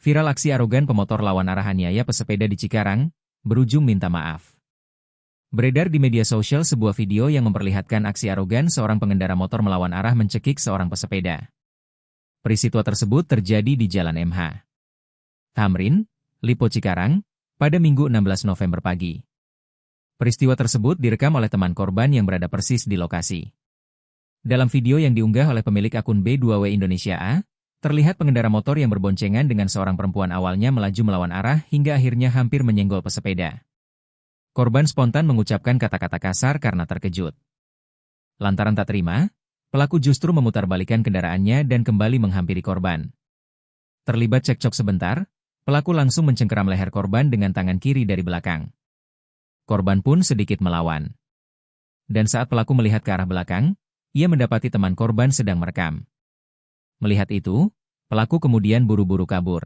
Viral aksi arogan pemotor lawan arah aniaya pesepeda di Cikarang, berujung minta maaf. Beredar di media sosial sebuah video yang memperlihatkan aksi arogan seorang pengendara motor melawan arah mencekik seorang pesepeda. Peristiwa tersebut terjadi di Jalan MH Tamrin, Lipo Cikarang, pada Minggu 16 November pagi. Peristiwa tersebut direkam oleh teman korban yang berada persis di lokasi. Dalam video yang diunggah oleh pemilik akun B2W Indonesia A, terlihat pengendara motor yang berboncengan dengan seorang perempuan awalnya melaju melawan arah hingga akhirnya hampir menyenggol pesepeda. Korban spontan mengucapkan kata-kata kasar karena terkejut. Lantaran tak terima, pelaku justru memutarbalikkan kendaraannya dan kembali menghampiri korban. Terlibat cekcok sebentar, pelaku langsung mencengkeram leher korban dengan tangan kiri dari belakang. Korban pun sedikit melawan. Dan saat pelaku melihat ke arah belakang, ia mendapati teman korban sedang merekam. Melihat itu, pelaku kemudian buru-buru kabur.